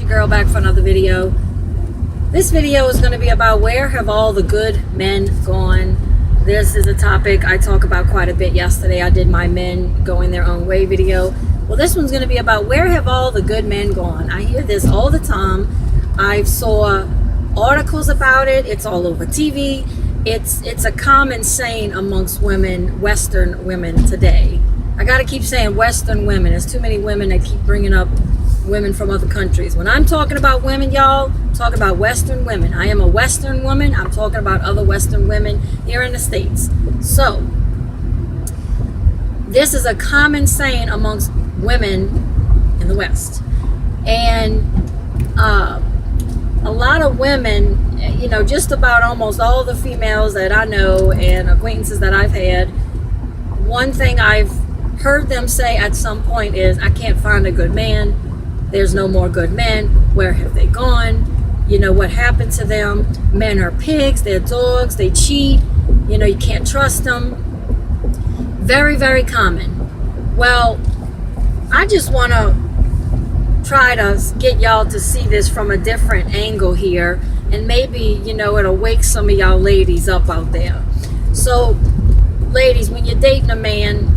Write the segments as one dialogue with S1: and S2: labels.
S1: your girl back for another video. This video is going to be about where have all the good men gone. This is a topic I talk about quite a bit. Yesterday I did my men going their own way video. Well, this one's going to be about where have all the good men gone. I hear this all the time. I saw articles about it. It's all over TV. It's a common saying amongst women, Western women today. I gotta keep saying Western women. There's too many women that keep bringing up women from other countries. When I'm talking about women, y'all, I'm talking about Western women. I am a Western woman. I'm talking about other Western women here in the States. So, this is a common saying amongst women in the West. And a lot of women, you know, just about almost all the females that I know and acquaintances that I've had, one thing I've heard them say at some point is, I can't find a good man. There's no more good men. Where have they gone? You know, what happened to them? Men are pigs, they're dogs, they cheat. You know, you can't trust them. Very, very common. Well, I just want to try to get y'all to see this from a different angle here, and maybe, you know, it'll wake some of y'all ladies up out there. So, ladies, when you're dating a man,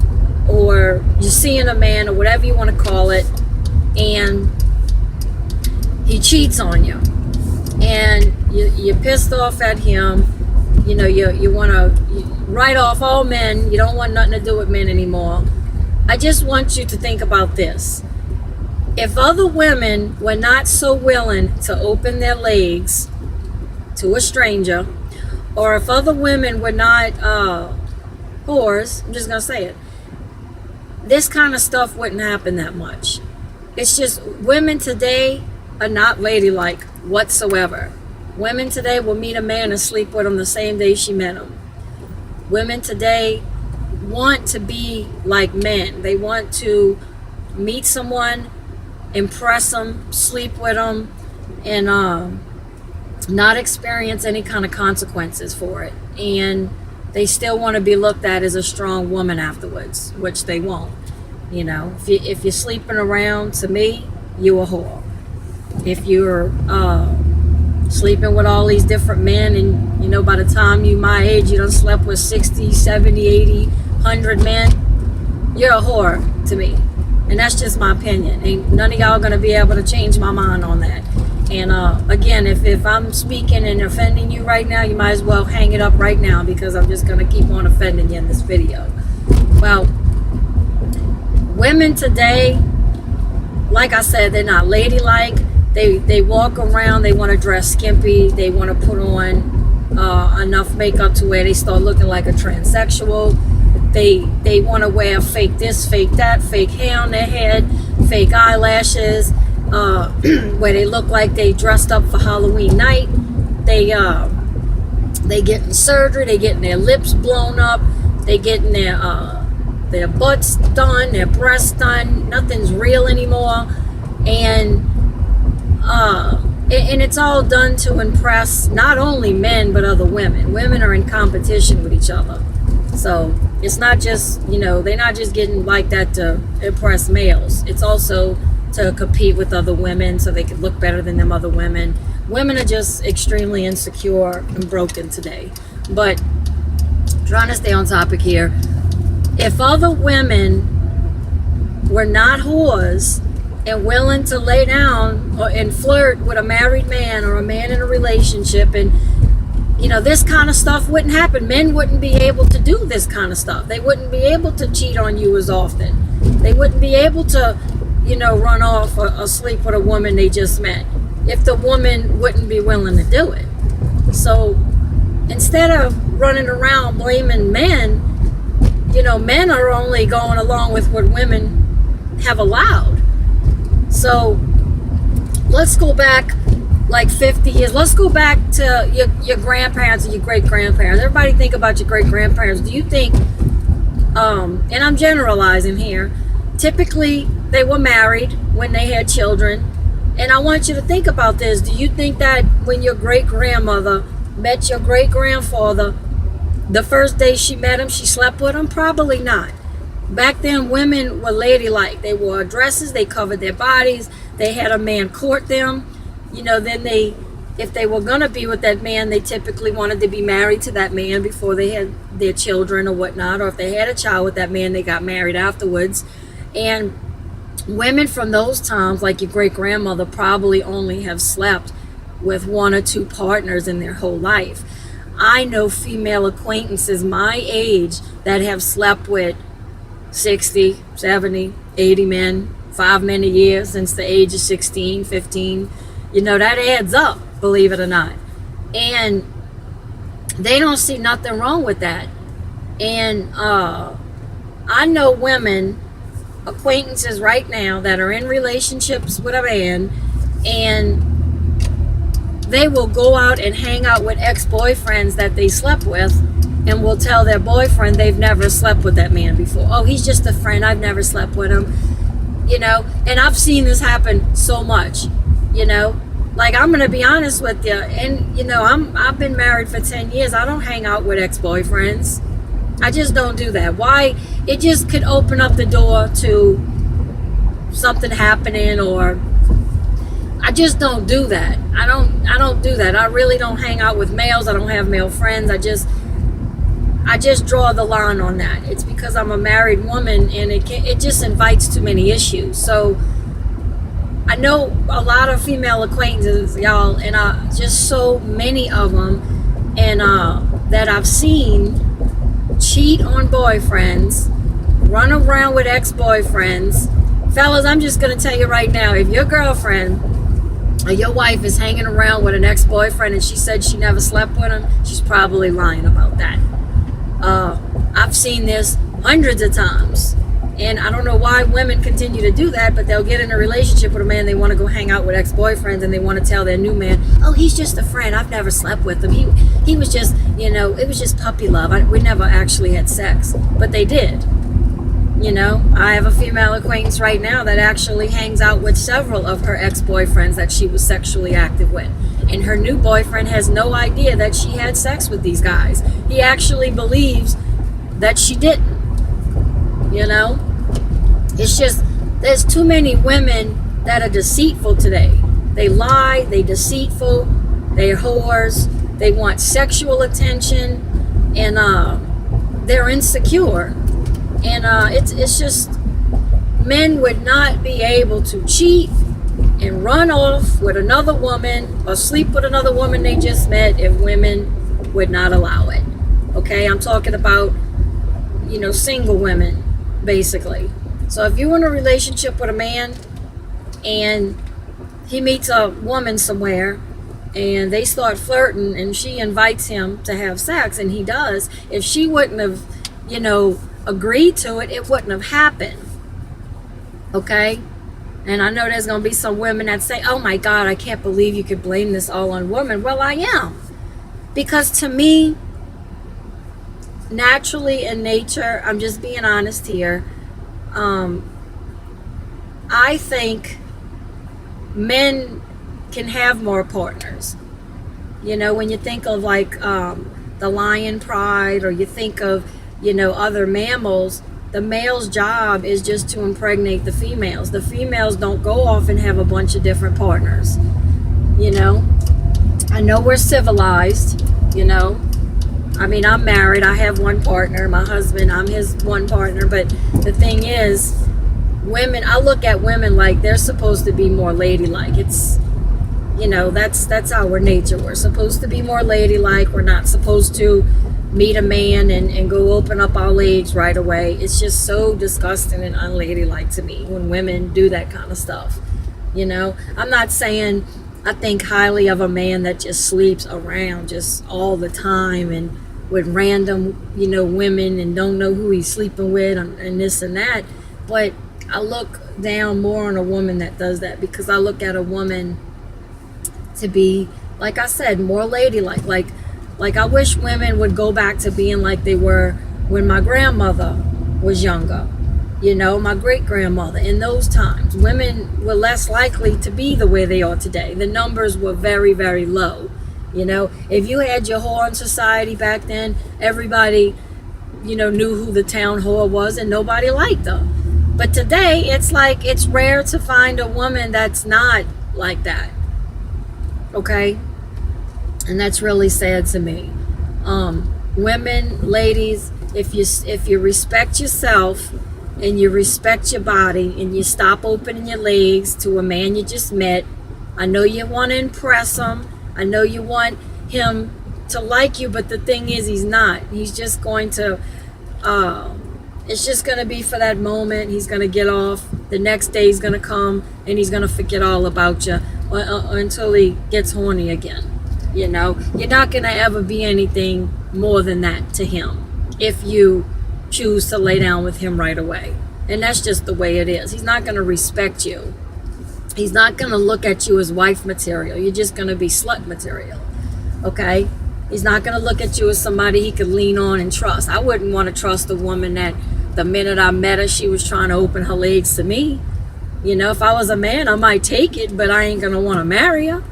S1: or you're seeing a man, or whatever you want to call it, and he cheats on you, and you're pissed off at him, you know, you want to write off all men, you don't want nothing to do with men anymore. I just want you to think about this. If other women were not so willing to open their legs to a stranger, or if other women were not whores, I'm just going to say it, this kind of stuff wouldn't happen that much. It's just women today are not ladylike whatsoever. Women today will meet a man and sleep with him the same day she met him. Women today want to be like men. They want to meet someone, impress them, sleep with them, and not experience any kind of consequences for it. And they still want to be looked at as a strong woman afterwards, which they won't. You know, if you're sleeping around, to me, you a whore. If you're sleeping with all these different men, and, you know, by the time you my age, you done slept with 60, 70, 80, 100 men, you're a whore to me. And that's just my opinion. Ain't none of y'all gonna be able to change my mind on that. And again, if I'm speaking and offending you right now, you might as well hang it up right now, because I'm just gonna keep on offending you in this video. Well, women today, like I said, they're not ladylike. They walk around, they want to dress skimpy, they want to put on enough makeup to where they start looking like a transsexual. They want to wear fake this, fake that, fake hair on their head, fake eyelashes, where they look like they dressed up for Halloween night. They getting surgery, they getting their lips blown up, they getting their butts done, their breasts done. Nothing's real anymore, and it's all done to impress not only men but other women. Women are in competition with each other, so it's not just, you know, they're not just getting like that to impress males. It's also to compete with other women so they can look better than them other women. Women are just extremely insecure and broken today. But trying to stay on topic here, if other women were not whores and willing to lay down and flirt with a married man or a man in a relationship, and, you know, this kind of stuff wouldn't happen. Men wouldn't be able to do this kind of stuff. They wouldn't be able to cheat on you as often. They wouldn't be able to, you know, run off or sleep with a woman they just met, if the woman wouldn't be willing to do it. So instead of running around blaming men, you know, men are only going along with what women have allowed. So let's go back like 50 years. Let's go back to your grandparents and your great-grandparents. Everybody think about your great-grandparents. Do you think, and I'm generalizing here, typically they were married when they had children. And I want you to think about this. Do you think that when your great-grandmother met your great-grandfather, the first day she met him, she slept with him? Probably not. Back then, women were ladylike. They wore dresses, they covered their bodies, they had a man court them. Then if they were going to be with that man, they typically wanted to be married to that man before they had their children or whatnot. Or if they had a child with that man, they got married afterwards. And women from those times, like your great grandmother, probably only have slept with one or two partners in their whole life. I know female acquaintances my age that have slept with 60, 70, 80 men, 5 men a year since the age of 16, 15. That adds up, believe it or not. And they don't see nothing wrong with that. And I know women, acquaintances right now, that are in relationships with a man, and they will go out and hang out with ex-boyfriends that they slept with, and will tell their boyfriend they've never slept with that man before. Oh, he's just a friend, I've never slept with him. And I've seen this happen so much. Like, I'm gonna be honest with you, and I've been married for 10 years. I don't hang out with ex-boyfriends. I just don't do that. Why? It just could open up the door to something happening, or I just don't do that. I don't do that. I really don't hang out with males. I don't have male friends. I just draw the line on that. It's because I'm a married woman, and it just invites too many issues. So I know a lot of female acquaintances, y'all, and just so many of them, and that I've seen cheat on boyfriends, run around with ex-boyfriends. Fellas, I'm just going to tell you right now, if your girlfriend or your wife is hanging around with an ex-boyfriend and she said she never slept with him, she's probably lying about that. I've seen this hundreds of times. And I don't know why women continue to do that, but they'll get in a relationship with a man, they want to go hang out with ex-boyfriends, and they want to tell their new man, oh, he's just a friend, I've never slept with him, he was just, it was just puppy love, we never actually had sex. But they did. I have a female acquaintance right now that actually hangs out with several of her ex-boyfriends that she was sexually active with, and her new boyfriend has no idea that she had sex with these guys. He actually believes that she didn't. It's just, there's too many women that are deceitful today. They lie, they deceitful, they're whores, they want sexual attention, and they're insecure. And it's just, men would not be able to cheat and run off with another woman or sleep with another woman they just met if women would not allow it. Okay, I'm talking about, single women, basically. So if you're in a relationship with a man and he meets a woman somewhere and they start flirting and she invites him to have sex, and he does, if she wouldn't have, agreed to it, it wouldn't have happened. Okay? And I know there's going to be some women that say, oh my God, I can't believe you could blame this all on women. Well, I am. Because to me, naturally in nature, I'm just being honest here, I think men can have more partners. When you think of like the lion pride, or you think of, other mammals, the male's job is just to impregnate the females. The females don't go off and have a bunch of different partners. I know we're civilized, I mean, I'm married, I have one partner, my husband, I'm his one partner, but the thing is, women, I look at women like they're supposed to be more ladylike. It's, that's our nature. We're supposed to be more ladylike. We're not supposed to meet a man and go open up our legs right away. It's just so disgusting and unladylike to me when women do that kind of stuff. I'm not saying I think highly of a man that just sleeps around just all the time and with random, women, and don't know who he's sleeping with, and this and that. But I look down more on a woman that does that, because I look at a woman to be, like I said, more ladylike. Like I wish women would go back to being like they were when my grandmother was younger. My great-grandmother. In those times, women were less likely to be the way they are today. The numbers were very, very low. If you had your whore in society back then, everybody, knew who the town whore was and nobody liked her. But today, it's like it's rare to find a woman that's not like that. Okay? And that's really sad to me. Women, ladies, if you respect yourself and you respect your body and you stop opening your legs to a man you just met, I know you want to impress him. I know you want him to like you, but the thing is, he's not. He's just going to, it's just going to be for that moment. He's going to get off. The next day he's going to come and he's going to forget all about you until he gets horny again. You're not going to ever be anything more than that to him if you choose to lay down with him right away. And that's just the way it is. He's not going to respect you. He's not going to look at you as wife material. You're just going to be slut material. Okay? He's not going to look at you as somebody he could lean on and trust. I wouldn't want to trust a woman that the minute I met her, she was trying to open her legs to me. If I was a man, I might take it, but I ain't going to want to marry her.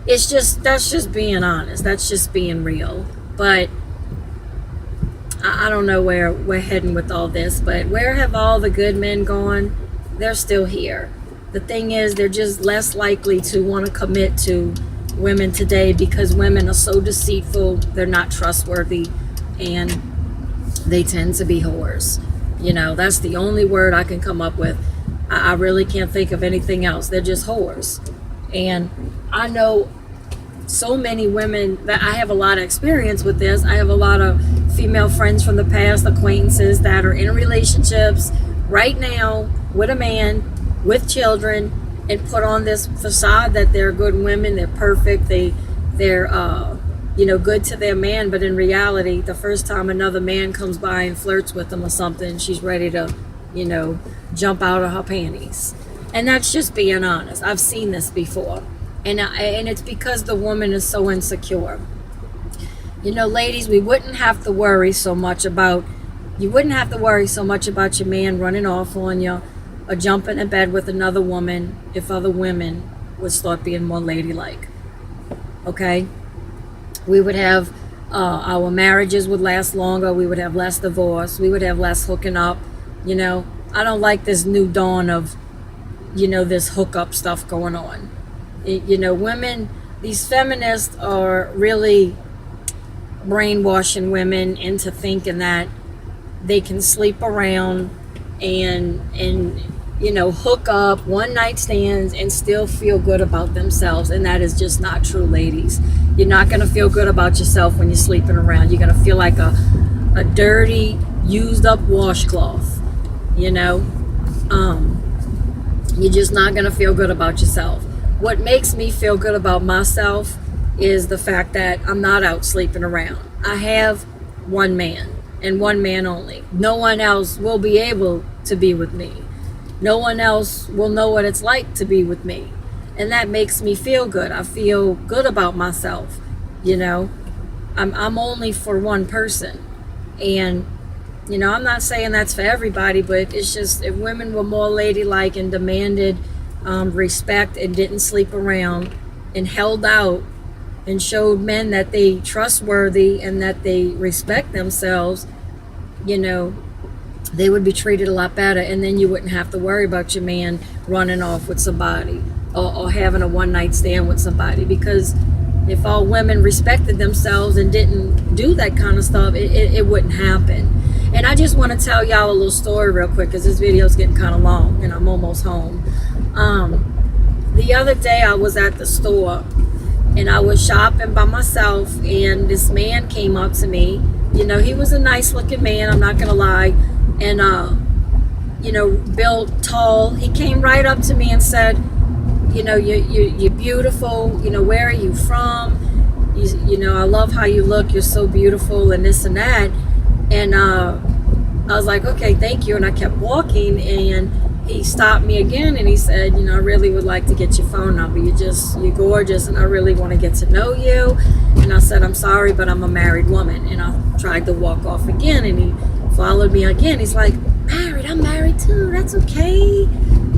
S1: That's just being honest. That's just being real. But I don't know where we're heading with all this, but where have all the good men gone? They're still here. The thing is, they're just less likely to want to commit to women today because women are so deceitful, they're not trustworthy, and they tend to be whores. That's the only word I can come up with. I really can't think of anything else. They're just whores. And I know so many women that I have a lot of experience with this. I have a lot of female friends from the past, acquaintances that are in relationships right now with a man, with children, and put on this facade that they're good women, they're perfect, they're good to their man, but in reality, the first time another man comes by and flirts with them or something, she's ready to, jump out of her panties. And that's just being honest. I've seen this before. And it's because the woman is so insecure. Ladies, you wouldn't have to worry so much about your man running off on you or jumping in bed with another woman if other women would start being more ladylike. Okay? We would have, our marriages would last longer. We would have less divorce. We would have less hooking up. I don't like this new dawn of, this hookup stuff going on. Women, these feminists are really brainwashing women into thinking that they can sleep around and hook up one night stands and still feel good about themselves. And that is just not true, ladies. You're not going to feel good about yourself when you're sleeping around. You're going to feel like a dirty, used up washcloth. You're just not going to feel good about yourself. What makes me feel good about myself is the fact that I'm not out sleeping around. I have one man and one man only. No one else will be able to be with me. No one else will know what it's like to be with me. And that makes me feel good. I feel good about myself. I'm only for one person. And, I'm not saying that's for everybody, but it's just if women were more ladylike and demanded respect and didn't sleep around and held out and showed men that they trustworthy and that they respect themselves, they would be treated a lot better. And then you wouldn't have to worry about your man running off with somebody or having a one night stand with somebody, because if all women respected themselves and didn't do that kind of stuff, it wouldn't happen. And I just want to tell y'all a little story real quick because this video is getting kind of long and I'm almost home. The other day I was at the store and I was shopping by myself, and this man came up to me. He was a nice looking man, I'm not gonna lie, and built tall. He came right up to me and said, you're beautiful, where are you from? I love how you look, you're so beautiful, and this and that. And I was like, okay, thank you. And I kept walking, and he stopped me again and he said, I really would like to get your phone number. You're gorgeous and I really want to get to know you. And I said, I'm sorry, but I'm a married woman. And I tried to walk off again, and he followed me again. He's like, I'm married too. That's okay.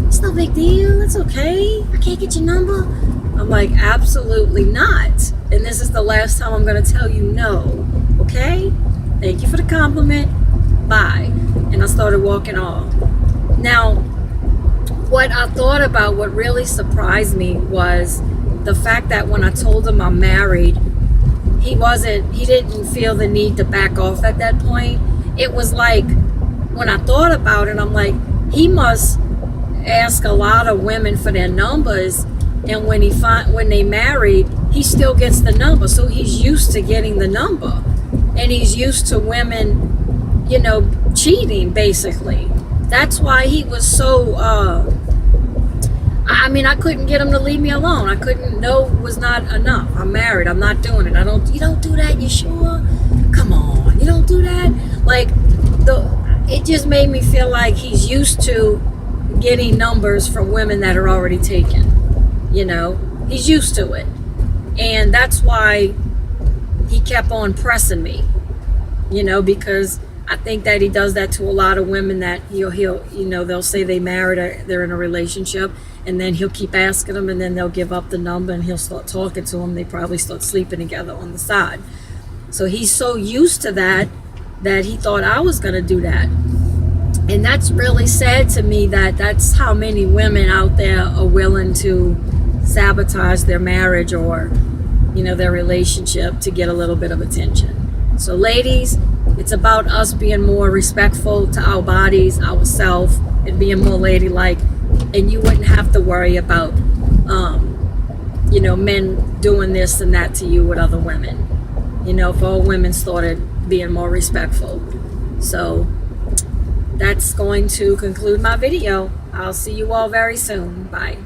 S1: It's no big deal. It's okay. I can't get your number. I'm like, absolutely not. And this is the last time I'm going to tell you no. Okay? Thank you for the compliment, bye. And I started walking off. Now, what I thought about, what really surprised me was the fact that when I told him I'm married, he didn't feel the need to back off at that point. It was like, when I thought about it, I'm like, he must ask a lot of women for their numbers, and when they married, he still gets the number. So he's used to getting the number, and he's used to women, cheating, basically. That's why he was so I couldn't get him to leave me alone. I couldn't. No was not enough. I'm married. I'm not doing it. You don't do that. You sure? Come on. You don't do that. It just made me feel like he's used to getting numbers from women that are already taken. He's used to it. And that's why he kept on pressing me, because I think that he does that to a lot of women, that they'll say they married or they're in a relationship, and then he'll keep asking them, and then they'll give up the number, and he'll start talking to them. They probably start sleeping together on the side. So he's so used to that he thought I was going to do that. And that's really sad to me, that that's how many women out there are willing to sabotage their marriage or, their relationship to get a little bit of attention. So ladies, it's about us being more respectful to our bodies, ourselves, and being more ladylike. And you wouldn't have to worry about, men doing this and that to you with other women. If all women started being more respectful. So that's going to conclude my video. I'll see you all very soon. Bye.